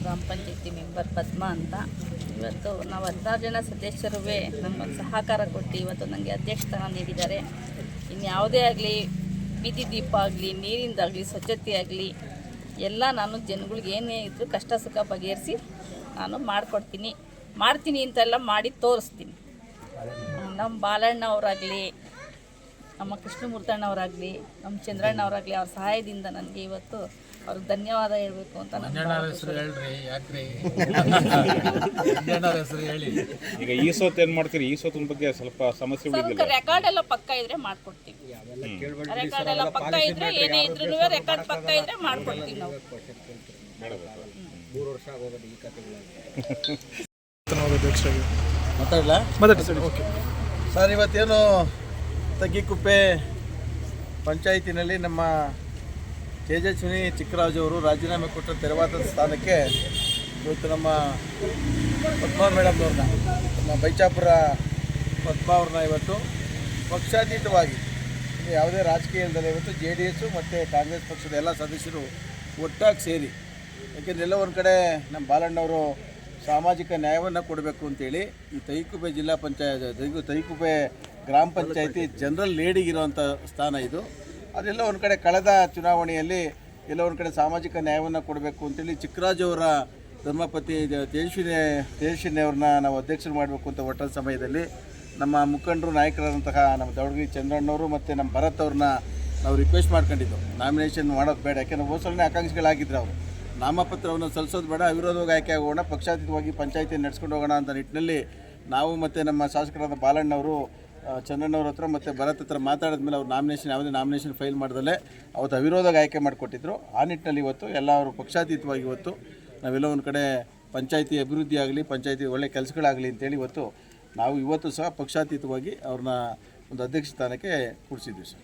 ಗ್ರಾಮ ಪಂಚಾಯತಿ ಮೆಂಬರ್ ಪದ್ಮ ಅಂತ. ಇವತ್ತು ನಾವು 16 ಜನ ಸದಸ್ಯರೂ ನಮಗೆ ಸಹಕಾರ ಕೊಟ್ಟು ಇವತ್ತು ನನಗೆ ಅಧ್ಯಕ್ಷ ಸ್ಥಾನ ನೀಡಿದ್ದಾರೆ. ಇನ್ಯಾವುದೇ ಆಗಲಿ, ಬೀದಿ ದೀಪ ಆಗಲಿ, ನೀರಿಂದಾಗಲಿ, ಸ್ವಚ್ಛತೆ ಆಗಲಿ ಎಲ್ಲ ನಾನು ಜನಗಳಿಗೆ ಏನೇ ಇದ್ದರೂ ಕಷ್ಟ ಸುಖ ಬಗೆಹರಿಸಿ ನಾನು ಮಾಡ್ತೀನಿ ಅಂತೆಲ್ಲ ಮಾಡಿ ತೋರಿಸ್ತೀನಿ. ನಮ್ಮ ಬಾಲಣ್ಣ ಅವರಾಗಲಿ, ನಮ್ಮ ಕೃಷ್ಣಮೂರ್ತಣ್ಣವರಾಗಲಿ, ನಮ್ಮ ಚಂದ್ರಣ್ಣವರಾಗಲಿ, ಅವ್ರ ಸಹಾಯದಿಂದ ನನಗೆ ಇವತ್ತು ಅವ್ರಿಗೆ ಧನ್ಯವಾದ ಹೇಳಬೇಕು ಅಂತ ಈಗ ಈ ಸೋತ್ ಏನು ಮಾಡ್ತೀರಿ? ಈ ಸೋತಿನ ಬಗ್ಗೆ ಸ್ವಲ್ಪ ಸಮಸ್ಯೆ ರೆಕಾರ್ಡ್ ಎಲ್ಲ ಪಕ್ಕ ಇದ್ರೆ ಮಾಡ್ಕೊಡ್ತೀವಿ. ರೆಕಾರ್ಡ್ ಎಲ್ಲ ಪಕ್ಕ ಇದ್ರೆ ಏನೇ ಇದ್ರೂ ರೆಕಾರ್ಡ್ ಪಕ್ಕ ಇದ್ರೆ ಮಾಡ್ಕೊಡ್ತೀವಿ ನಾವು. 3 ವರ್ಷ ಆಗೋದು ಈ ಕಥೆಗಳಲ್ಲಿ ಸರ್, ಇವತ್ತೇನು ತಗ್ಗಿಕುಪ್ಪೆ ಪಂಚಾಯಿತಿನಲ್ಲಿ ನಮ್ಮ ತೇಜಸ್ವಿನಿ ಚಿಕ್ಕರಾಜು ಅವರು ರಾಜೀನಾಮೆ ಕೊಟ್ಟ ತೆರವಾದ ಸ್ಥಾನಕ್ಕೆ ಇವತ್ತು ನಮ್ಮ ಪದ್ಮಾ ಮೇಡಮ್ನವ್ರನ್ನ, ನಮ್ಮ ಬೈಚಾಪುರ ಪದ್ಮಾ ಅವ್ರನ್ನ ಇವತ್ತು ಪಕ್ಷಾತೀತವಾಗಿ ಯಾವುದೇ ರಾಜಕೀಯ ಇಲ್ಲದೆ ಇವತ್ತು JDS ಮತ್ತು ಕಾಂಗ್ರೆಸ್ ಪಕ್ಷದ ಎಲ್ಲ ಸದಸ್ಯರು ಒಟ್ಟಾಗಿ ಸೇರಿ, ಯಾಕೆಂದರೆ ಎಲ್ಲ ಒಂದು ಕಡೆ ನಮ್ಮ ಬಾಲಣ್ಣವರು ಸಾಮಾಜಿಕ ನ್ಯಾಯವನ್ನು ಕೊಡಬೇಕು ಅಂತೇಳಿ ಈ ತೈಕುಪ್ಪೆ ಜಿಲ್ಲಾ ಪಂಚಾಯತ್ ತೈಕುಪ್ಪೆ ಗ್ರಾಮ ಪಂಚಾಯತಿ ಜನರಲ್ ಲೇಡಿಗಿರುವಂಥ ಸ್ಥಾನ ಇದು. ಅದೆಲ್ಲ ಒಂದು ಕಡೆ ಕಳೆದ ಚುನಾವಣೆಯಲ್ಲಿ ಎಲ್ಲ ಒಂದು ಕಡೆ ಸಾಮಾಜಿಕ ನ್ಯಾಯವನ್ನು ಕೊಡಬೇಕು ಅಂತೇಳಿ ಚಿಕ್ಕರಾಜು ಅವರ ಧರ್ಮಪತಿ ತೇಜಸ್ವಿನಿ ಅವ್ರನ್ನ ನಾವು ಅಧ್ಯಕ್ಷರು ಮಾಡಬೇಕು ಅಂತ ಒಟ್ಟ ಸಮಯದಲ್ಲಿ ನಮ್ಮ ಮುಖಂಡರು ನಾಯಕರಾದಂತಹ ನಮ್ಮ ದೌಡಗಿರಿ ಚಂದ್ರಣ್ಣವರು ಮತ್ತು ನಮ್ಮ ಭರತ್ ಅವ್ರನ್ನ ನಾವು ರಿಕ್ವೆಸ್ಟ್ ಮಾಡ್ಕೊಂಡಿದ್ದು, ನಾಮಿನೇಷನ್ ಮಾಡೋದು ಬೇಡ, ಯಾಕೆಂದರೆ ಹೋಸಲನೇ ಆಕಾಂಕ್ಷಿಗಳಾಗಿದ್ದರು ಅವರು. ನಾಮಪತ್ರವನ್ನು ಸಲ್ಲಿಸೋದು ಬೇಡ, ಅವಿರೋಧವಾಗಿ ಆಯ್ಕೆ ಆಗೋಣ, ಪಕ್ಷಾತೀತವಾಗಿ ಪಂಚಾಯತಿಯನ್ನು ನಡೆಸ್ಕೊಂಡು ಹೋಗೋಣ ಅಂತ ನಿಟ್ಟಿನಲ್ಲಿ ನಾವು ಮತ್ತು ನಮ್ಮ ಶಾಸಕರಾದ ಬಾಲಣ್ಣವರು ಚಂದ್ರಣ್ಣವ್ರ ಹತ್ರ ಮತ್ತು ಭರತ್ ಹತ್ರ ಮಾತಾಡಿದ್ಮೇಲೆ ಅವ್ರು ಯಾವುದೇ ನಾಮಿನೇಷನ್ ಫೈಲ್ ಮಾಡ್ದಲ್ಲೇ ಅವತ್ತು ಅವಿರೋಧವಾಗಿ ಆಯ್ಕೆ ಮಾಡಿಕೊಟ್ಟಿದ್ರು. ಆ ನಿಟ್ಟಿನಲ್ಲಿ ಇವತ್ತು ಎಲ್ಲರೂ ಪಕ್ಷಾತೀತವಾಗಿ ಇವತ್ತು ನಾವೆಲ್ಲ ಒಂದು ಕಡೆ ಪಂಚಾಯತಿ ಅಭಿವೃದ್ಧಿ ಆಗಲಿ, ಪಂಚಾಯತಿ ಒಳ್ಳೆ ಕೆಲಸಗಳಾಗಲಿ ಅಂತೇಳಿ ನಾವು ಇವತ್ತು ಸಹ ಪಕ್ಷಾತೀತವಾಗಿ ಅವ್ರನ್ನ ಒಂದು ಅಧ್ಯಕ್ಷ ಸ್ಥಾನಕ್ಕೆ ಕೂರಿಸಿದ್ವಿ ಸರ್.